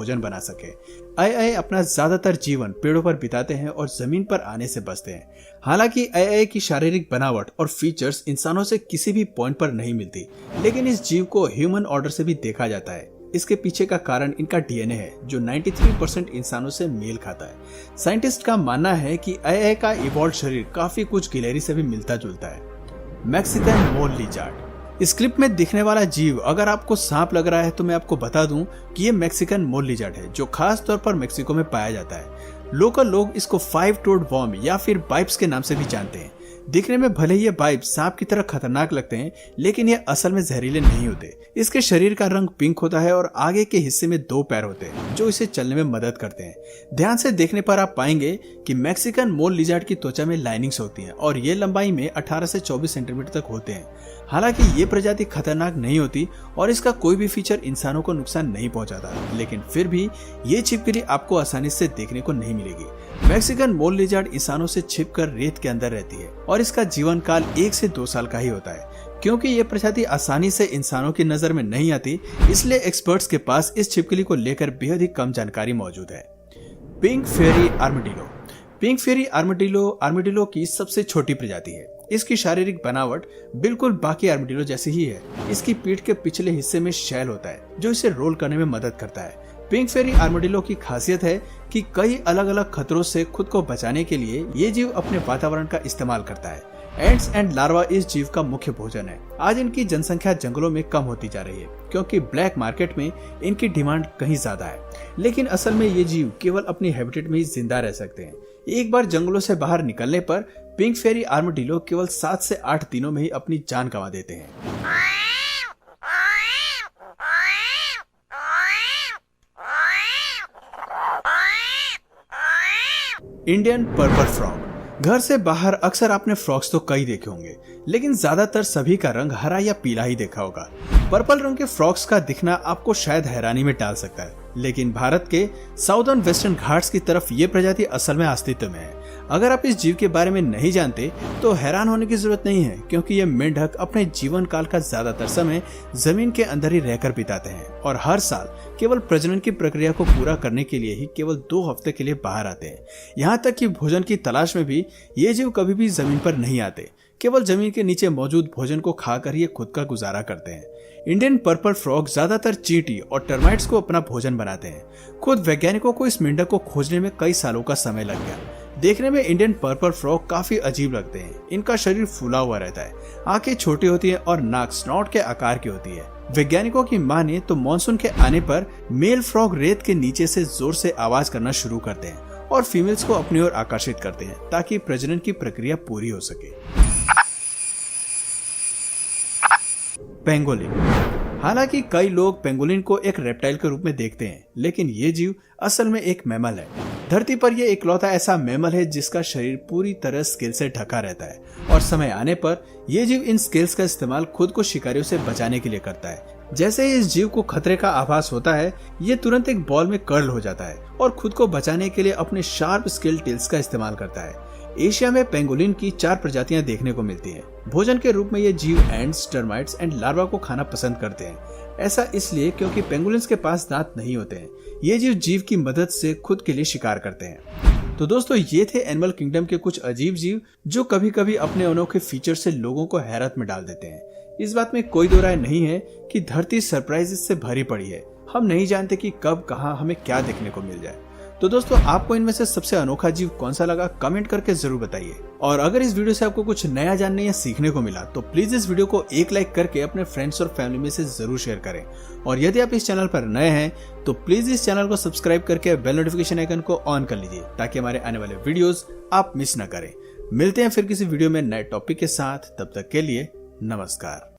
भोजन बना सके। AI अपना ज्यादातर जीवन पेड़ों पर बिताते हैं और जमीन पर आने से बचते हैं। हालांकि AI की शारीरिक बनावट और फीचर्स इंसानों से किसी भी पॉइंट पर नहीं मिलती, लेकिन इस जीव को ह्यूमन ऑर्डर से भी देखा जाता है। इसके पीछे का कारण इनका DNA है, जो 93% इंसानों से मेल खाता है। साइंटिस्ट का मानना है कि AI का इवॉल्व शरीर काफी कुछ गिलहरी से भी मिलता जुलता है। मैक्सिकन मोल लिजार्ड। इस क्लिप में दिखने वाला जीव अगर आपको सांप लग रहा है तो मैं आपको बता दूं कि ये मैक्सिकन मोल लिजार्ड है, जो खास तौर पर मेक्सिको में पाया जाता है। लोकल लोग इसको 5-टोड वर्म या फिर बाइप्स के नाम से भी जानते हैं। दिखने में भले ही ये बाइप सांप की तरह खतरनाक लगते हैं, लेकिन ये असल में जहरीले नहीं होते। इसके शरीर का रंग पिंक होता है और आगे के हिस्से में 2 पैर होते हैं, जो इसे चलने में मदद करते हैं। ध्यान से देखने पर आप पाएंगे कि मैक्सिकन मोल लिजार्ड की त्वचा में लाइनिंग्स होती हैं और ये लंबाई में 18 से 24 सेंटीमीटर तक होते हैं। हालांकि ये प्रजाति खतरनाक नहीं होती और इसका कोई भी फीचर इंसानों को नुकसान नहीं पहुंचाता, लेकिन फिर भी ये छिपकली आपको आसानी से देखने को नहीं मिलेगी। मैक्सिकन मोल लिजार्ड इंसानों से छिपकर रेत के अंदर रहती है और इसका जीवन काल 1 से 2 साल का ही होता है। क्योंकि ये प्रजाति आसानी से इंसानों की नजर में नहीं आती, इसलिए एक्सपर्ट्स के पास इस छिपकली को लेकर बेहद ही कम जानकारी मौजूद है। पिंक फेरी आर्मेडिलो। पिंक फेरी आर्मेडिलो की सबसे छोटी प्रजाति है। इसकी शारीरिक बनावट बिल्कुल बाकी आर्मेडिलो जैसी ही है। इसकी पीठ के पिछले हिस्से में शैल होता है, जो इसे रोल करने में मदद करता है। पिंक फेरी आर्मेडिलो की खासियत है कि कई अलग अलग खतरों से खुद को बचाने के लिए ये जीव अपने वातावरण का इस्तेमाल करता है। एंट्स एंड लार्वा इस जीव का मुख्य भोजन है। आज इनकी जनसंख्या जंगलों में कम होती जा रही है, क्योंकि ब्लैक मार्केट में इनकी डिमांड कहीं ज्यादा है। लेकिन असल में ये जीव केवल अपनी हैबिटेट में ही जिंदा रह सकते हैं। एक बार जंगलों से बाहर निकलने पर पिंक फेरी आर्मेडिलो केवल 7 से 8 दिनों में ही अपनी जान गंवा देते हैं। Indian purple frog. घर से बाहर अक्सर आपने फ्रॉग्स तो कई देखे होंगे, लेकिन ज्यादातर सभी का रंग हरा या पीला ही देखा होगा। पर्पल रंग के फ्रॉग्स का दिखना आपको शायद हैरानी में डाल सकता है, लेकिन भारत के साउदर्न वेस्टर्न घाट्स की तरफ ये प्रजाति असल में अस्तित्व में है। अगर आप इस जीव के बारे में नहीं जानते तो हैरान होने की जरूरत नहीं है, क्योंकि ये मेंढक अपने जीवन काल का ज्यादातर समय जमीन के अंदर ही रहकर बिताते हैं और हर साल केवल प्रजनन की प्रक्रिया को पूरा करने के लिए ही केवल 2 हफ्ते के लिए बाहर आते हैं। यहाँ तक कि भोजन की तलाश में भी ये जीव कभी भी जमीन पर नहीं आते, केवल जमीन के नीचे मौजूद भोजन को खाकर ये खुद का गुजारा करते हैं। इंडियन पर्पल फ्रॉग ज्यादातर चींटी और टर्माइट्स को अपना भोजन बनाते हैं। खुद वैज्ञानिकों को इस मेंढक को खोजने में कई सालों का समय लग गया। देखने में इंडियन पर्पल फ्रॉग काफी अजीब लगते हैं। इनका शरीर फूला हुआ रहता है, आंखें छोटी होती हैं और नाक स्नॉट के आकार की होती है। वैज्ञानिकों की माने तो मानसून के आने पर मेल फ्रॉग रेत के नीचे से जोर से आवाज करना शुरू करते हैं और फीमेल्स को अपनी ओर आकर्षित करते हैं, ताकि प्रजनन की प्रक्रिया पूरी हो सके। पेंगोलिन। हालांकि कई लोग पेंगोलिन को एक रेप्टाइल के रूप में देखते हैं, लेकिन ये जीव असल में एक मैमल है। धरती पर यह इकलौता ऐसा मैमल है जिसका शरीर पूरी तरह स्केल से ढका रहता है और समय आने पर यह जीव इन स्केल्स का इस्तेमाल खुद को शिकारियों से बचाने के लिए करता है। जैसे ही इस जीव को खतरे का आभास होता है, ये तुरंत एक बॉल में कर्ल हो जाता है और खुद को बचाने के लिए अपने शार्प स्केल टेल्स का इस्तेमाल करता है। एशिया में पेंगोलिन की 4 प्रजातियां देखने को मिलती हैं। भोजन के रूप में ये जीव एंट्स, टर्माइट्स एंड लार्वा को खाना पसंद करते हैं। ऐसा इसलिए क्योंकि पेंगोलिन्स के पास दांत नहीं होते हैं। ये जीव की मदद से खुद के लिए शिकार करते हैं। तो दोस्तों, ये थे एनिमल किंगडम के कुछ अजीब जीव जो कभी कभी अपने अनोखे फीचर से लोगों को हैरत में डाल देते हैं। इस बात में कोई दो राय नहीं है कि धरती सरप्राइजेस से भरी पड़ी है। हम नहीं जानते कि कब कहां हमें क्या देखने को मिल जाए। तो दोस्तों, आपको इनमें से सबसे अनोखा जीव कौन सा लगा, कमेंट करके जरूर बताइए। और अगर इस वीडियो से आपको कुछ नया जानने या सीखने को मिला तो प्लीज इस वीडियो को एक लाइक करके अपने फ्रेंड्स और फैमिली में से जरूर शेयर करें। और यदि आप इस चैनल पर नए हैं तो प्लीज इस चैनल को सब्सक्राइब करके बेल नोटिफिकेशन आइकन को ऑन कर लीजिए, ताकि हमारे आने वाले वीडियोस आप मिस न करें। मिलते हैं फिर किसी वीडियो में नए टॉपिक के साथ। तब तक के लिए नमस्कार।